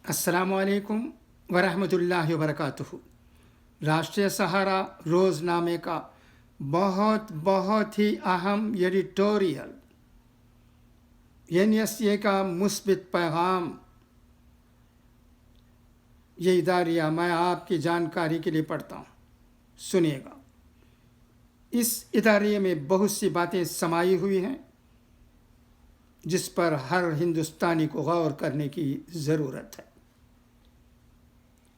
السلام علیکم ورحمۃ اللہ وبرکاتہ۔ راشٹریہ سہارا روزنامے کا بہت ہی اہم ایڈیٹوریل NSA کا مثبت پیغام۔ یہ اداریہ میں آپ کی جانکاری کے لیے پڑھتا ہوں، سنیے گا۔ اس ادارے میں بہت سی باتیں سمائی ہوئی ہیں جس پر ہر ہندوستانی کو غور کرنے کی ضرورت ہے۔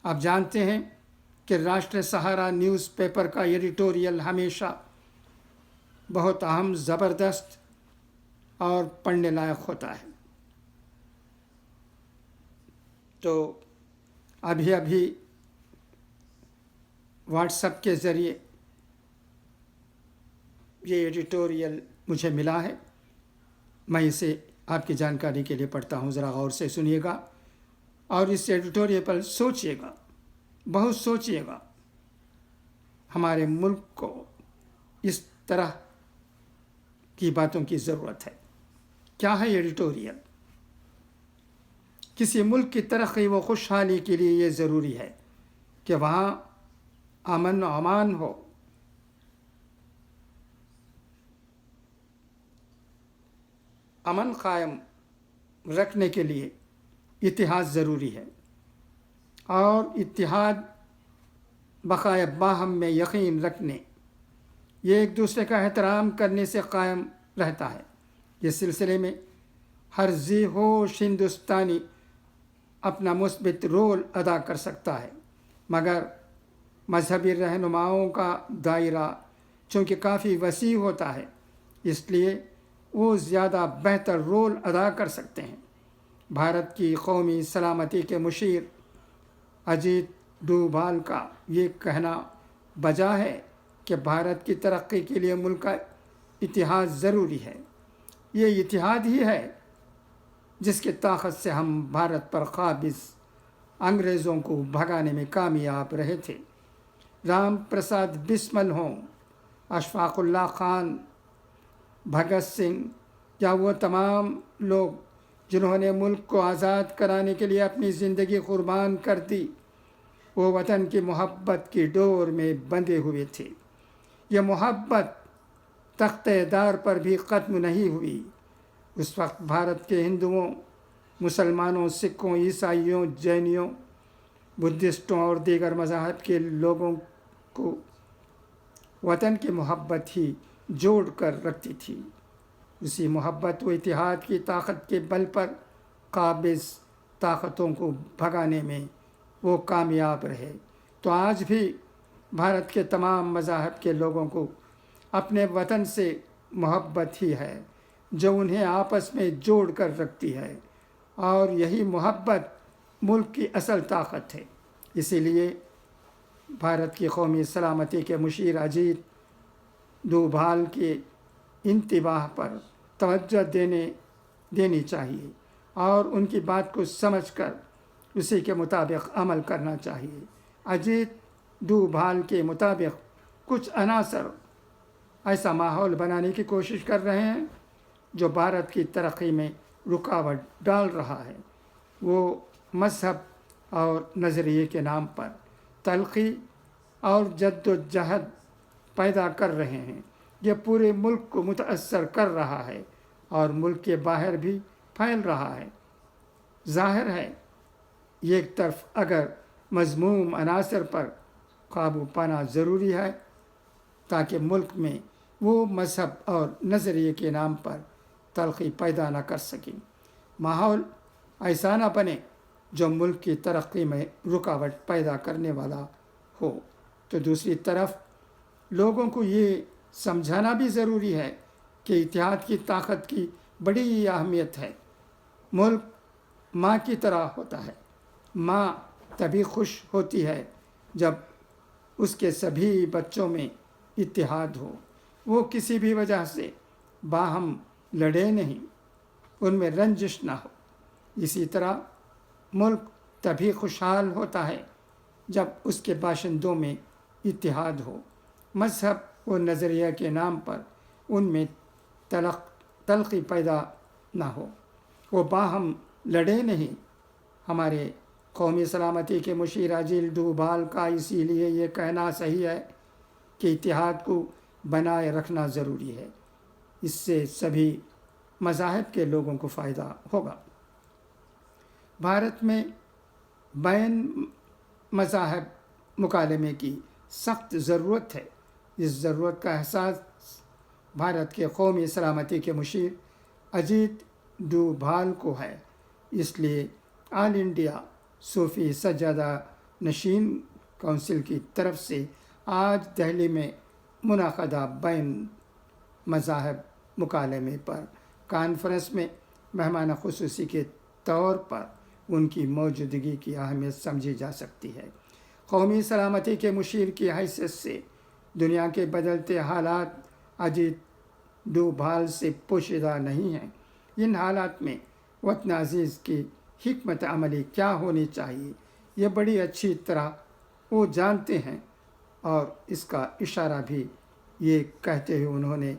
آپ جانتے ہیں کہ راشٹریہ سہارا نیوز پیپر کا ایڈیٹوریل ہمیشہ بہت اہم، زبردست اور پڑھنے لائق ہوتا ہے۔ تو ابھی واٹس ایپ کے ذریعے یہ ایڈیٹوریل مجھے ملا ہے، میں اسے آپ کی جانکاری کے لیے پڑھتا ہوں، ذرا غور سے سنیے گا اور اس ایڈیٹوریل پر سوچیے گا، بہت سوچیے گا۔ ہمارے ملک کو اس طرح کی باتوں کی ضرورت ہے۔ کیا ہے ایڈیٹوریل؟ کسی ملک کی ترقی و خوشحالی کے لیے یہ ضروری ہے کہ وہاں امن و امان ہو، امن قائم رکھنے کے لیے اتحاد ضروری ہے، اور اتحاد بقائے باہم میں یقین رکھنے، یہ ایک دوسرے کا احترام کرنے سے قائم رہتا ہے۔ اس سلسلے میں ہر ذی ہوش ہندوستانی اپنا مثبت رول ادا کر سکتا ہے، مگر مذہبی رہنماؤں کا دائرہ چونکہ کافی وسیع ہوتا ہے، اس لیے وہ زیادہ بہتر رول ادا کر سکتے ہیں۔ بھارت کی قومی سلامتی کے مشیر اجیت ڈوبھال کا یہ کہنا بجا ہے کہ بھارت کی ترقی کے لیے ملک کا اتحاد ضروری ہے۔ یہ اتحاد ہی ہے جس کی طاقت سے ہم بھارت پر قابض انگریزوں کو بھگانے میں کامیاب رہے تھے۔ رام پرساد بسمل ہوں، اشفاق اللہ خان، بھگت سنگھ یا وہ تمام لوگ جنہوں نے ملک کو آزاد کرانے کے لیے اپنی زندگی قربان کر دی، وہ وطن کی محبت کی ڈور میں بندھے ہوئے تھے۔ یہ محبت تختہ دار پر بھی ختم نہیں ہوئی۔ اس وقت بھارت کے ہندوؤں، مسلمانوں، سکھوں، عیسائیوں، جینیوں، بدھسٹوں اور دیگر مذاہب کے لوگوں کو وطن کی محبت ہی جوڑ کر رکھتی تھی۔ اسی محبت و اتحاد کی طاقت کے بل پر قابض طاقتوں کو بھگانے میں وہ کامیاب رہے۔ تو آج بھی بھارت کے تمام مذاہب کے لوگوں کو اپنے وطن سے محبت ہی ہے جو انہیں آپس میں جوڑ کر رکھتی ہے، اور یہی محبت ملک کی اصل طاقت ہے۔ اسی لیے بھارت کی قومی سلامتی کے مشیر اجیت ڈوبھال کے انتباہ پر توجہ دینی چاہیے اور ان کی بات کو سمجھ کر اسی کے مطابق عمل کرنا چاہیے۔ اجیت ڈوبھال کے مطابق کچھ عناصر ایسا ماحول بنانے کی کوشش کر رہے ہیں جو بھارت کی ترقی میں رکاوٹ ڈال رہا ہے۔ وہ مذہب اور نظریے کے نام پر تلخی اور جد و جہد پیدا کر رہے ہیں۔ یہ پورے ملک کو متاثر کر رہا ہے اور ملک کے باہر بھی پھیل رہا ہے۔ ظاہر ہے ایک طرف اگر مذموم عناصر پر قابو پانا ضروری ہے تاکہ ملک میں وہ مذہب اور نظریے کے نام پر تلخی پیدا نہ کر سکیں، ماحول ایسا نہ بنے جو ملک کی ترقی میں رکاوٹ پیدا کرنے والا ہو، تو دوسری طرف لوگوں کو یہ سمجھانا بھی ضروری ہے کہ اتحاد کی طاقت کی بڑی اہمیت ہے۔ ملک ماں کی طرح ہوتا ہے۔ ماں تبھی خوش ہوتی ہے جب اس کے سبھی بچوں میں اتحاد ہو، وہ کسی بھی وجہ سے باہم لڑے نہیں، ان میں رنجش نہ ہو۔ اسی طرح ملک تبھی خوشحال ہوتا ہے جب اس کے باشندوں میں اتحاد ہو، مذہب و نظریہ کے نام پر ان میں تلخی پیدا نہ ہو، وہ باہم لڑے نہیں۔ ہمارے قومی سلامتی کے مشیر اجیل ڈوبھال کا اسی لیے یہ کہنا صحیح ہے کہ اتحاد کو بنائے رکھنا ضروری ہے، اس سے سبھی مذاہب کے لوگوں کو فائدہ ہوگا۔ بھارت میں بین مذاہب مکالمے کی سخت ضرورت ہے۔ اس ضرورت کا احساس بھارت کے قومی سلامتی کے مشیر اجیت ڈوبھال کو ہے، اس لیے آل انڈیا صوفی سجادہ نشین کونسل کی طرف سے آج دہلی میں منعقدہ بین مذاہب مکالمے پر کانفرنس میں مہمان خصوصی کے طور پر ان کی موجودگی کی اہمیت سمجھی جا سکتی ہے۔ قومی سلامتی کے مشیر کی حیثیت سے دنیا کے بدلتے حالات اجیت ڈوبھال سے پوشیدہ نہیں ہیں۔ ان حالات میں وطن عزیز کی حکمت عملی کیا ہونی چاہیے یہ بڑی اچھی طرح وہ جانتے ہیں، اور اس کا اشارہ بھی یہ کہتے ہوئے انہوں نے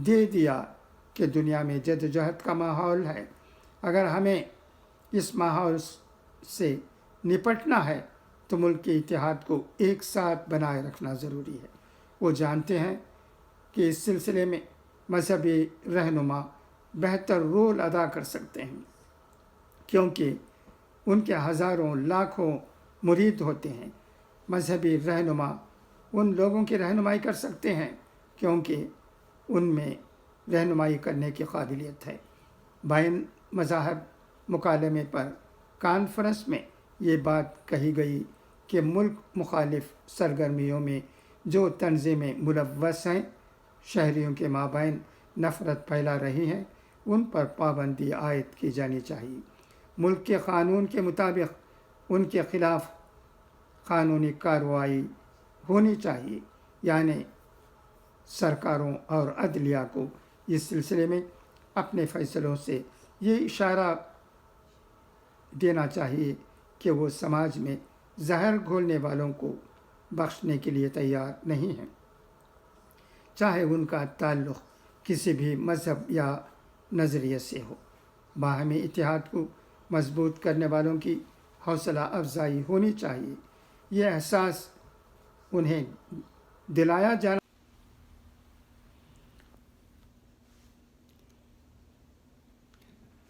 دے دیا کہ دنیا میں جدوجہد کا ماحول ہے۔ اگر ہمیں اس ماحول سے نپٹنا ہے تو ملک کے اتحاد کو ایک ساتھ بنائے رکھنا ضروری ہے۔ وہ جانتے ہیں کہ اس سلسلے میں مذہبی رہنما بہتر رول ادا کر سکتے ہیں، کیونکہ ان کے ہزاروں لاکھوں مرید ہوتے ہیں۔ مذہبی رہنما ان لوگوں کی رہنمائی کر سکتے ہیں کیونکہ ان میں رہنمائی کرنے کی قابلیت ہے۔ بین مذاہب مکالمے پر کانفرنس میں یہ بات کہی گئی کہ ملک مخالف سرگرمیوں میں جو تنظیمیں ملوث ہیں، شہریوں کے مابین نفرت پھیلا رہی ہیں، ان پر پابندی عائد کی جانی چاہیے۔ ملک کے قانون کے مطابق ان کے خلاف قانونی کارروائی ہونی چاہیے، یعنی سرکاروں اور عدلیہ کو اس سلسلے میں اپنے فیصلوں سے یہ اشارہ دینا چاہیے کہ وہ سماج میں زہر گھولنے والوں کو بخشنے کے لیے تیار نہیں ہیں، چاہے ان کا تعلق کسی بھی مذہب یا نظریے سے ہو۔ باہمی اتحاد کو مضبوط کرنے والوں کی حوصلہ افزائی ہونی چاہیے، یہ احساس انہیں دلایا جانا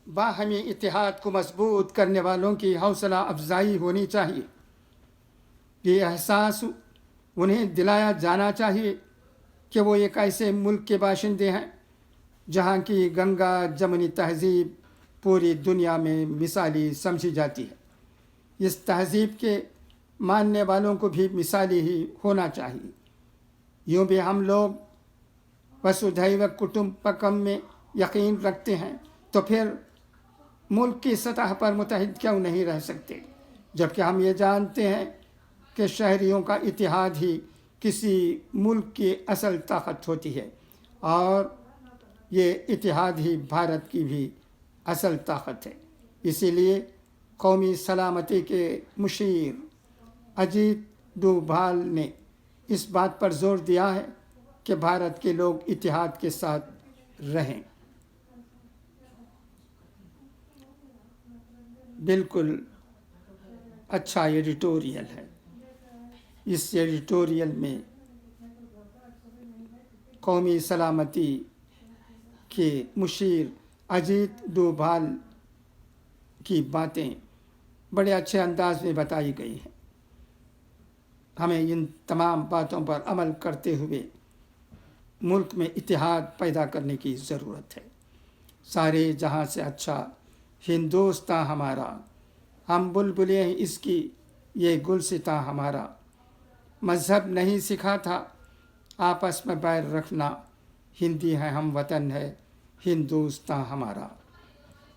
باہمی اتحاد کو مضبوط کرنے والوں کی حوصلہ افزائی ہونی چاہیے، یہ احساس انہیں دلایا جانا چاہیے کہ وہ ایک ایسے ملک کے باشندے ہیں جہاں کی گنگا جمنی تہذیب پوری دنیا میں مثالی سمجھی جاتی ہے۔ اس تہذیب کے ماننے والوں کو بھی مثالی ہی ہونا چاہیے۔ یوں بھی ہم لوگ وسودھیو کٹمبکم میں یقین رکھتے ہیں، تو پھر ملک کی سطح پر متحد کیوں نہیں رہ سکتے، جبکہ ہم یہ جانتے ہیں کہ شہریوں کا اتحاد ہی کسی ملک کی اصل طاقت ہوتی ہے، اور یہ اتحاد ہی بھارت کی بھی اصل طاقت ہے۔ اسی لیے قومی سلامتی کے مشیر اجیت ڈوبھال نے اس بات پر زور دیا ہے کہ بھارت کے لوگ اتحاد کے ساتھ رہیں۔ بالکل اچھا ایڈیٹوریل ہے۔ اس ایڈیٹوریل میں قومی سلامتی کے مشیر اجیت ڈوبھال کی باتیں بڑے اچھے انداز میں بتائی گئی ہیں۔ ہمیں ان تمام باتوں پر عمل کرتے ہوئے ملک میں اتحاد پیدا کرنے کی ضرورت ہے۔ سارے جہاں سے اچھا ہندوستاں ہمارا، ہم بلبلیں ہیں اس کی یہ گلستاں ہمارا۔ مذہب نہیں سکھا تھا آپس میں بیر رکھنا، ہندی ہے ہم وطن ہے ہندوستاں ہمارا۔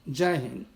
جے ہند۔